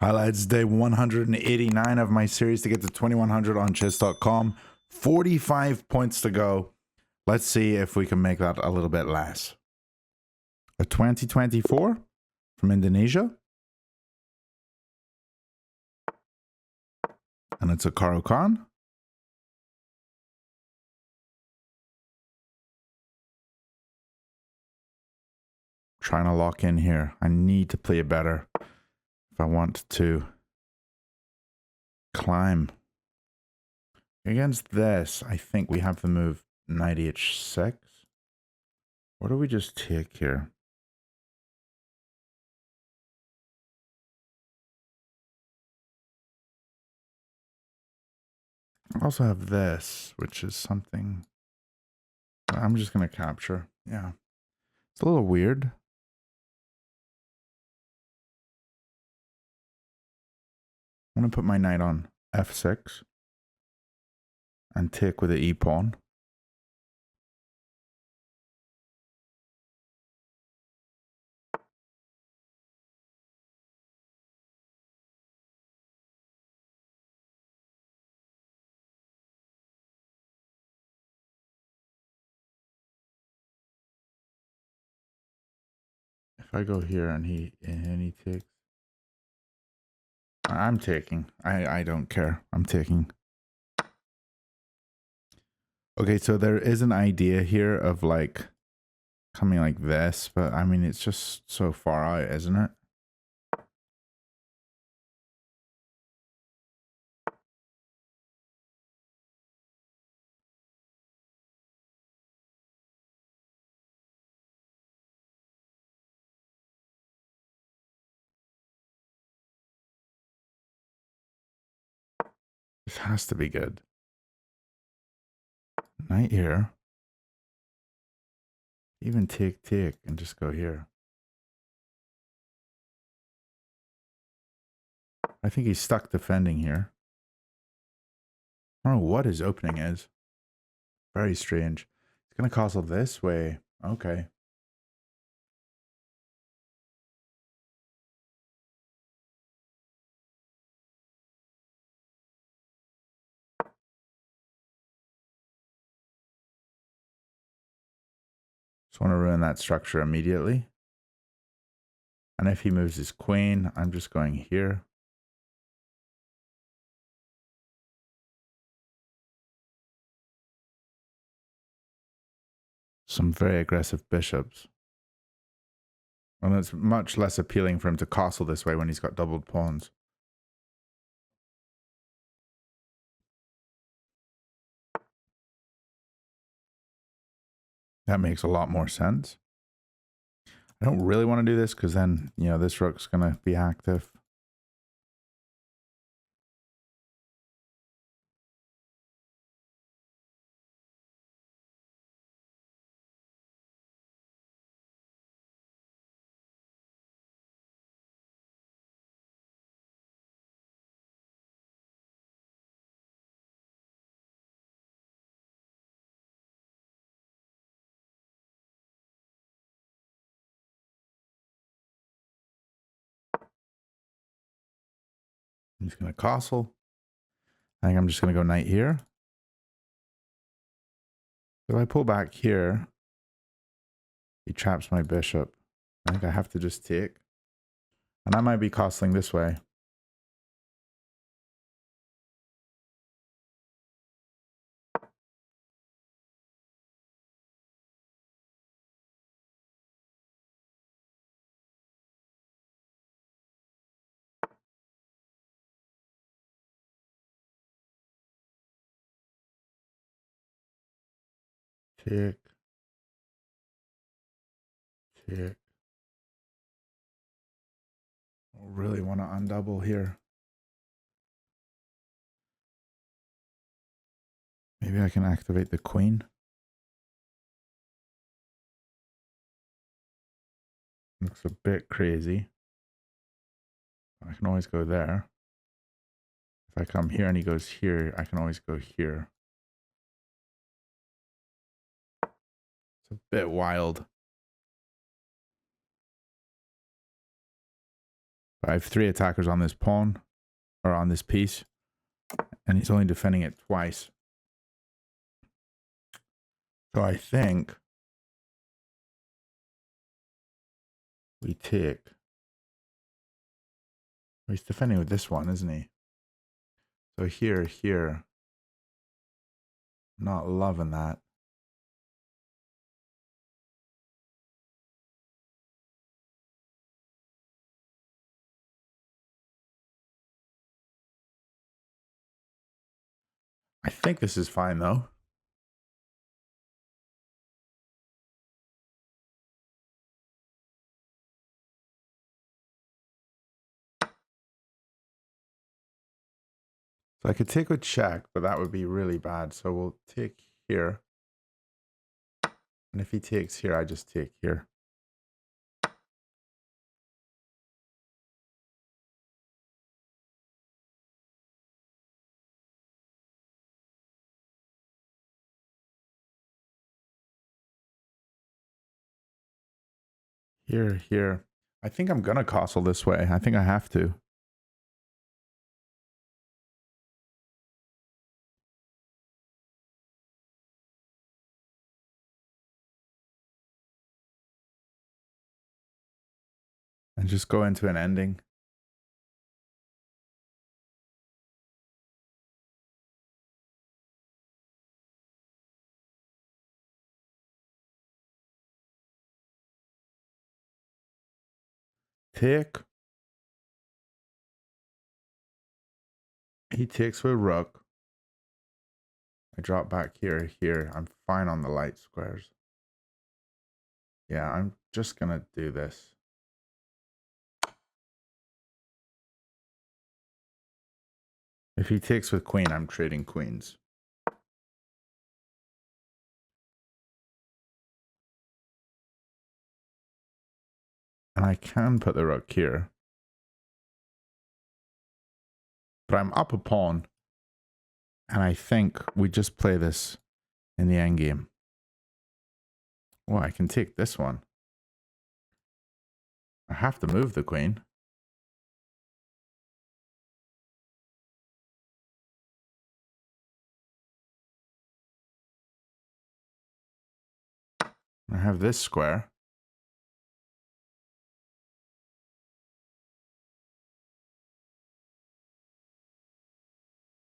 Highlights day 189 of my series to get to 2100 on chess.com. 45 points to go. Let's see if we can make that a little bit less. A 2024 from Indonesia. And it's a Caro Kann. Trying to lock in here. I need to play it better if I want to climb. Against this, I think we have to move knight h6. What do we just take here? I also have this, which is something I'm just going to capture. Yeah. It's a little weird. I'm going to put my knight on f6 and take with the e-pawn. If I go here and he takes, I'm taking. I don't care. I'm taking. Okay, so there is an idea here of like coming like this, but I mean it's just so far out, isn't it? This has to be good. Knight here. Even take and just go here. I think he's stuck defending here. I don't know what his opening is. Very strange. He's going to castle this way. Okay. Just want to ruin that structure immediately. And if he moves his queen, I'm just going here. Some very aggressive bishops. And it's much less appealing for him to castle this way when he's got doubled pawns. That makes a lot more sense. I don't really want to do this because then, you know, this rook's going to be active. He's going to castle. I think I'm just going to go knight here. If I pull back here, he traps my bishop. I think I have to just take. And I might be castling this way. Take. Take. I really want to undouble here. Maybe I can activate the queen. Looks a bit crazy. I can always go there. If I come here and he goes here, I can always go here. It's a bit wild. But I have 3 attackers on this pawn, or on this piece, and he's only defending it twice. So I think we take. He's defending with this one, isn't he? So here. Not loving that. I think this is fine though. So I could take with check, but that would be really bad. So we'll take here. And if he takes here, I just take here. Here. I think I'm gonna castle this way. I think I have to. And just go into an ending. Take. He takes with rook. I drop back here. I'm fine on the light squares. Yeah, I'm just gonna do this. If he takes with queen, I'm trading queens. And I can put the rook here. But I'm up a pawn. And I think we just play this in the endgame. Well, I can take this one. I have to move the queen. I have this square.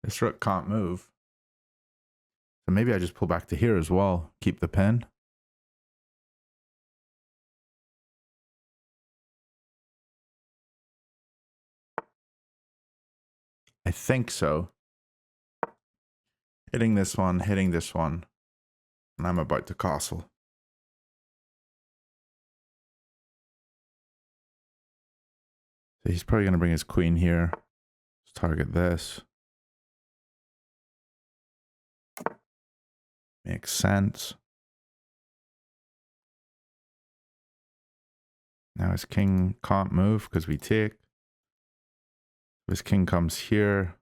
This rook can't move. So maybe I just pull back to here as well. Keep the pin. I think so. Hitting this one. And I'm about to castle. So he's probably going to bring his queen here. Let's target this. Makes sense. Now his king can't move because we take. His king comes here.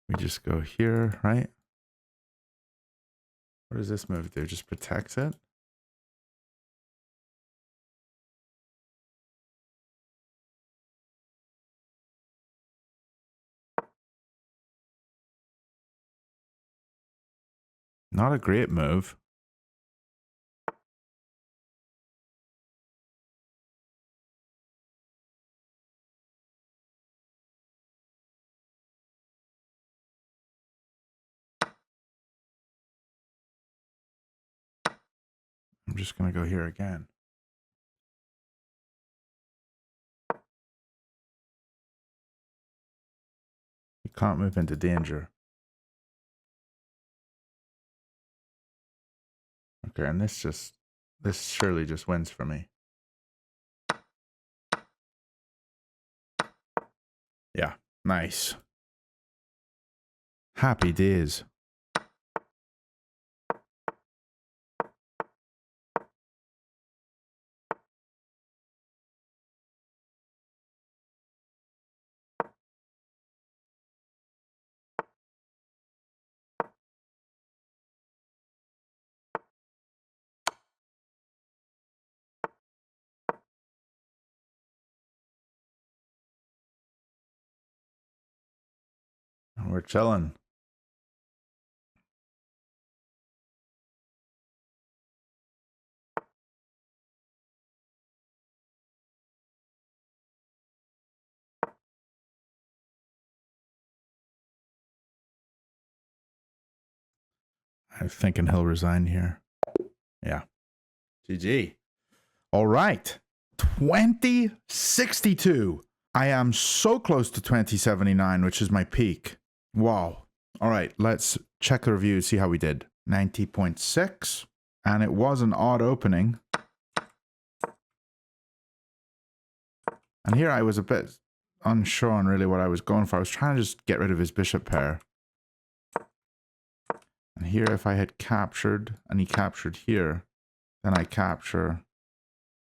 We just go here, right? What does this move do? Just protects it? Not a great move. I'm just going to go here again. You can't move into danger. Okay, and this surely just wins for me. Yeah, nice. Happy days. We're chilling. I'm thinking he'll resign here. Yeah. GG. All right. 2062. I am so close to 2079, which is my peak. Wow. All right. Let's check the review, see how we did. 90.6. And it was an odd opening. And here I was a bit unsure on really what I was going for. I was trying to just get rid of his bishop pair. And here, if I had captured, and he captured here, then I capture,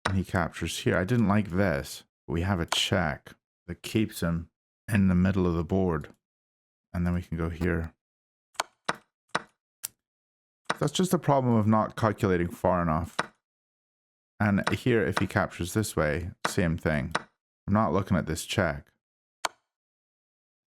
and he captures here. I didn't like this. We have a check that keeps him in the middle of the board. And then we can go here. That's just a problem of not calculating far enough. And here, if he captures this way, same thing. I'm not looking at this check.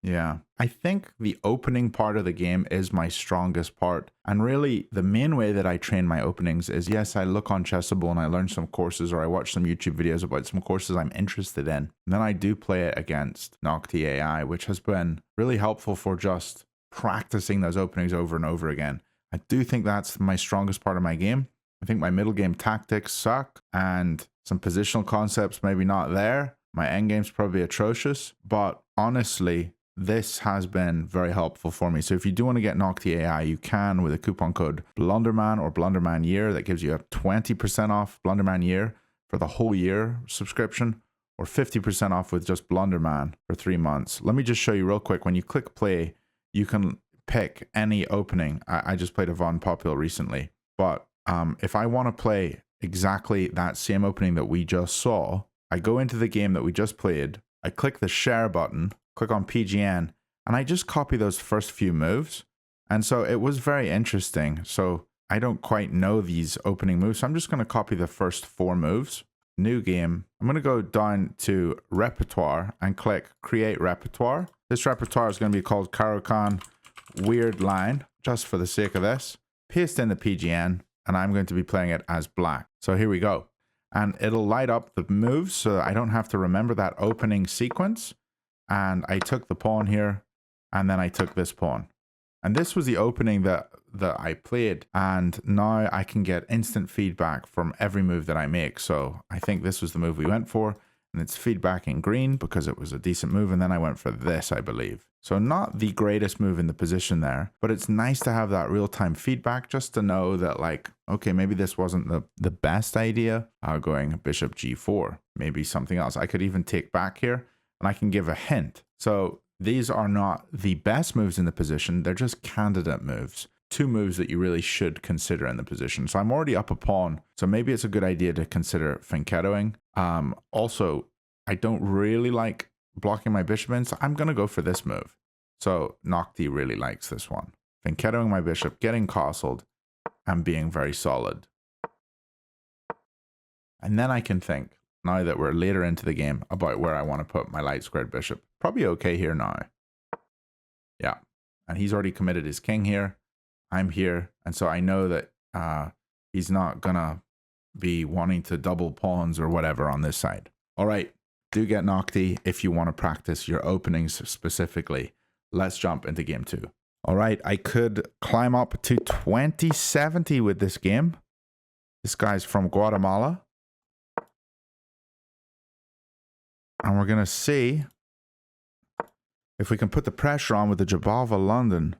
Yeah, I think the opening part of the game is my strongest part. And really, the main way that I train my openings is, yes, I look on Chessable and I learn some courses, or I watch some YouTube videos about some courses I'm interested in. And then I do play it against Noctie.ai, which has been really helpful for just practicing those openings over and over again. I do think that's my strongest part of my game. I think my middle game tactics suck, and some positional concepts maybe not there. My endgame's probably atrocious, but honestly, this has been very helpful for me. So if you do want to get Noctie.ai, you can with a coupon code Blunderman or Blunderman Year. That gives you a 20% off Blunderman Year for the whole year subscription, or 50% off with just Blunderman for 3 months. Let me just show you real quick. When you click play, you can pick any opening. I just played a Von Popul recently, but if I want to play exactly that same opening that we just saw, I go into the game that we just played, I click the share button, click on PGN, and I just copy those first few moves. And so it was very interesting. So I don't quite know these opening moves, so I'm just going to copy the first 4 moves. New game. I'm going to go down to repertoire and click create repertoire. This repertoire is going to be called Caro Kann Weird Line, just for the sake of this. Paste in the PGN, and I'm going to be playing it as black. So here we go. And it'll light up the moves so that I don't have to remember that opening sequence. And I took the pawn here, and then I took this pawn. And this was the opening that I played, and now I can get instant feedback from every move that I make. So I think this was the move we went for, and it's feedback in green because it was a decent move, and then I went for this, I believe. So not the greatest move in the position there, but it's nice to have that real-time feedback just to know that, like, okay, maybe this wasn't the best idea, going bishop g4, maybe something else. I could even take back here, and I can give a hint. So these are not the best moves in the position. They're just candidate moves. 2 moves that you really should consider in the position. So I'm already up a pawn. So maybe it's a good idea to consider fianchettoing. Also, I don't really like blocking my bishop in, so I'm going to go for this move. So Noctie really likes this one. Fianchettoing my bishop, getting castled, and being very solid. And then I can think, now that we're later into the game, about where I want to put my light squared bishop. Probably okay here now. Yeah. And he's already committed his king here. I'm here. And so I know that he's not going to be wanting to double pawns or whatever on this side. All right. Do get Noctie if you want to practice your openings specifically. Let's jump into game 2. All right. I could climb up to 2070 with this game. This guy's from Guatemala. And we're going to see if we can put the pressure on with the Jobava London.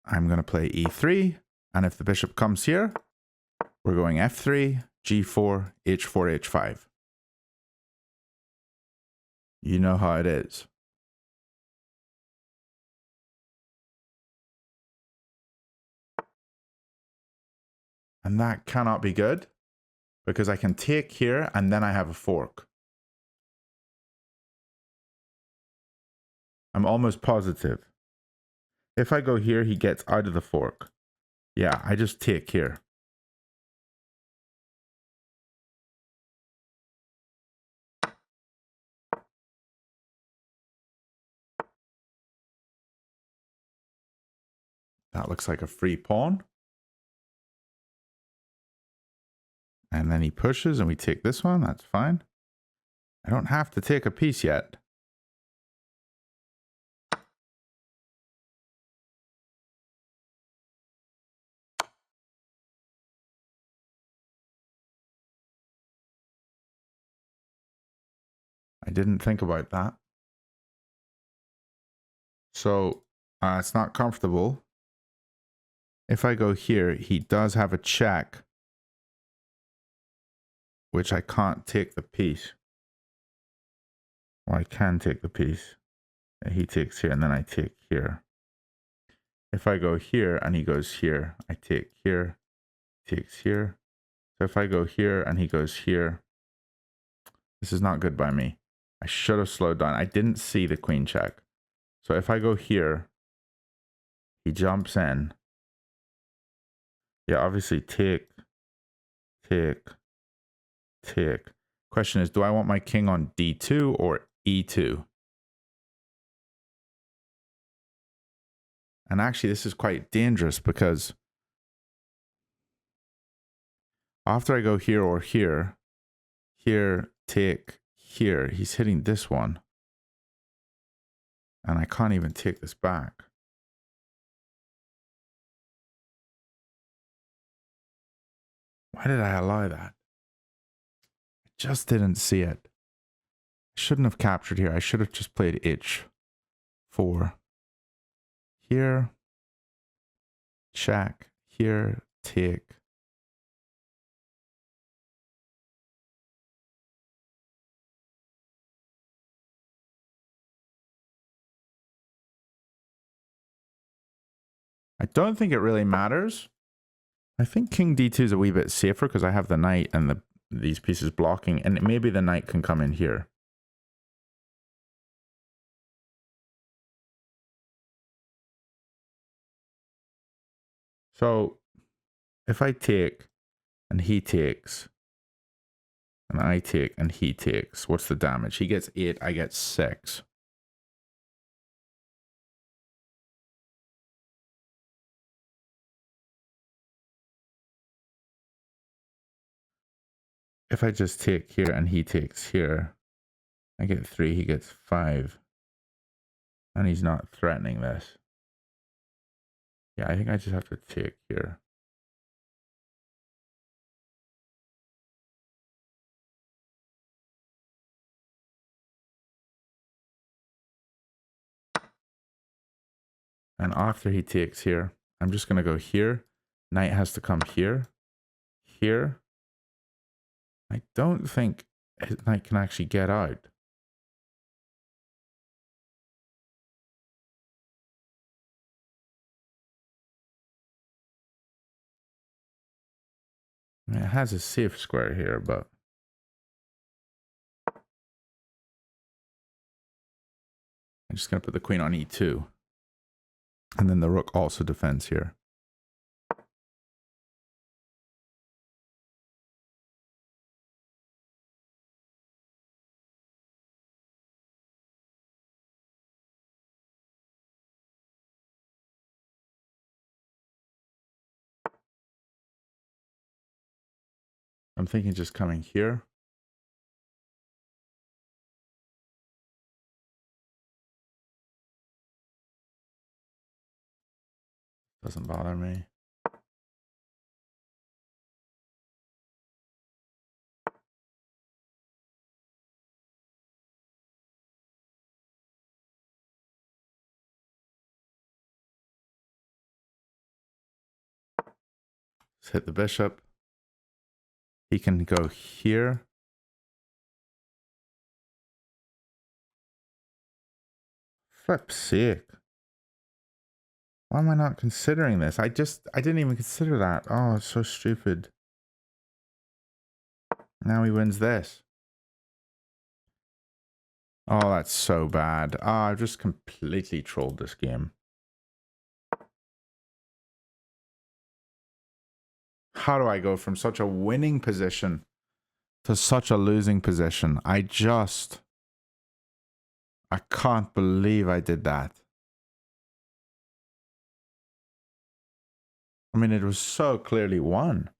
I'm going to play e3. And if the bishop comes here, we're going f3, g4, h4, h5. You know how it is. And that cannot be good, because I can take here and then I have a fork. I'm almost positive. If I go here, he gets out of the fork. Yeah, I just take here. That looks like a free pawn. And then he pushes and we take this one. That's fine. I don't have to take a piece yet. I didn't think about that. So it's not comfortable. If I go here, he does have a check, which I can't take the piece. Or I can take the piece. He takes here and then I take here. If I go here and he goes here, I take here, takes here. So if I go here and he goes here, this is not good by me. I should have slowed down. I didn't see the queen check. So if I go here, he jumps in. Yeah, obviously take. Question is, do I want my king on d2 or e2? And actually, this is quite dangerous because after I go here or here, take, here, he's hitting this one. And I can't even take this back. Why did I allow that? I just didn't see it. I shouldn't have captured here. I should have just played h4. Here, check, here, take. I don't think it really matters. I think king d2 is a wee bit safer because I have the knight and these pieces blocking, and maybe the knight can come in here. So if I take and he takes and I take and he takes, what's the damage? He gets 8, I get 6. If I just take here and he takes here, I get 3, he gets 5. And he's not threatening this. Yeah, I think I just have to take here. And after he takes here, I'm just going to go here. Knight has to come here. Here. I don't think his knight can actually get out. I mean, it has a safe square here, but I'm just going to put the queen on e2. And then the rook also defends here. I'm thinking just coming here. Doesn't bother me. Let's hit the bishop. He can go here. Flip's sake. Why am I not considering this? I didn't even consider that. Oh, it's so stupid. Now he wins this. Oh, that's so bad. Oh, I've just completely trolled this game. How do I go from such a winning position to such a losing position? I can't believe I did that. I mean, it was so clearly won.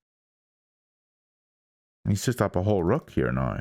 He's just up a whole rook here now.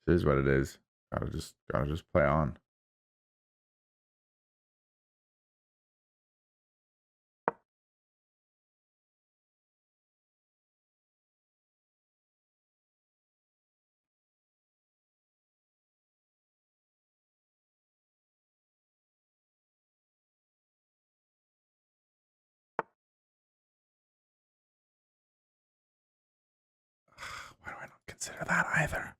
It is what it is. Gotta just play on. Why do I not consider that either?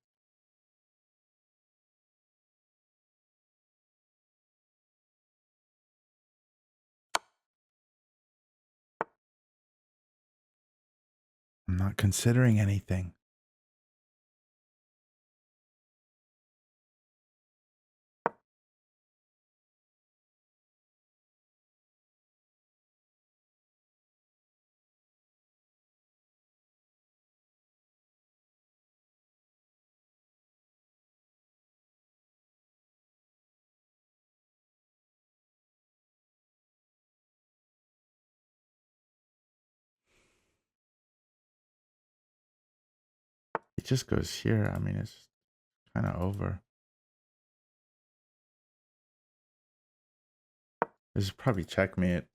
I'm not considering anything. It just goes here. I mean, it's kind of over. This is probably checkmate.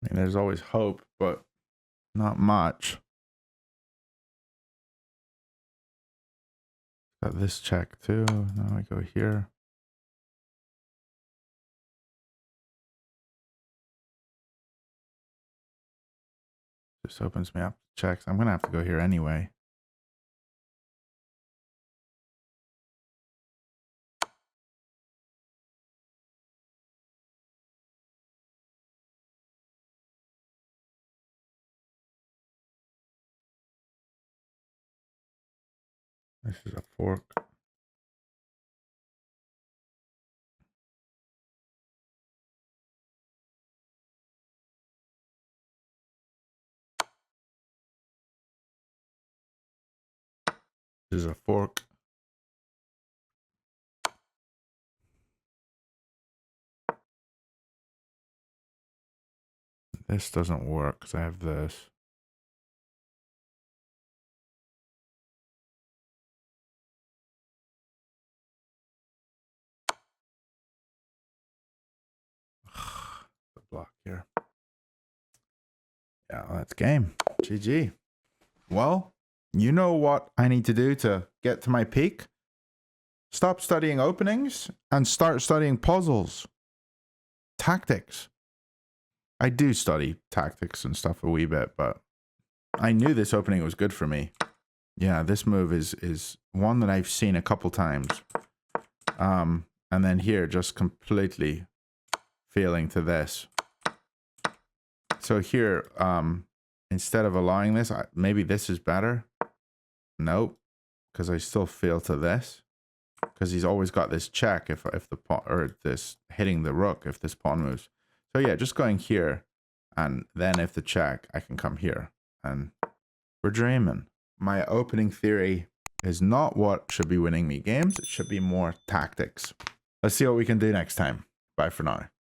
I mean, there's always hope, but not much. Got this check too. Now I go here. This opens me up to checks. I'm gonna have to go here anyway. This is a fork. This is a fork. This doesn't work because I have this. The block here. Yeah, that's game. GG. Well, you know what I need to do to get to my peak? Stop studying openings and start studying puzzles. Tactics. I do study tactics and stuff a wee bit, but I knew this opening was good for me. Yeah, this move is one that I've seen a couple times. And then here, just completely failing to this. So here, instead of allowing this, maybe this is better. Nope, because I still fail to this. Because he's always got this check if the pawn, or this hitting the rook if this pawn moves. So yeah, just going here, and then if the check, I can come here, and we're dreaming. My opening theory is not what should be winning me games. It should be more tactics. Let's see what we can do next time. Bye for now.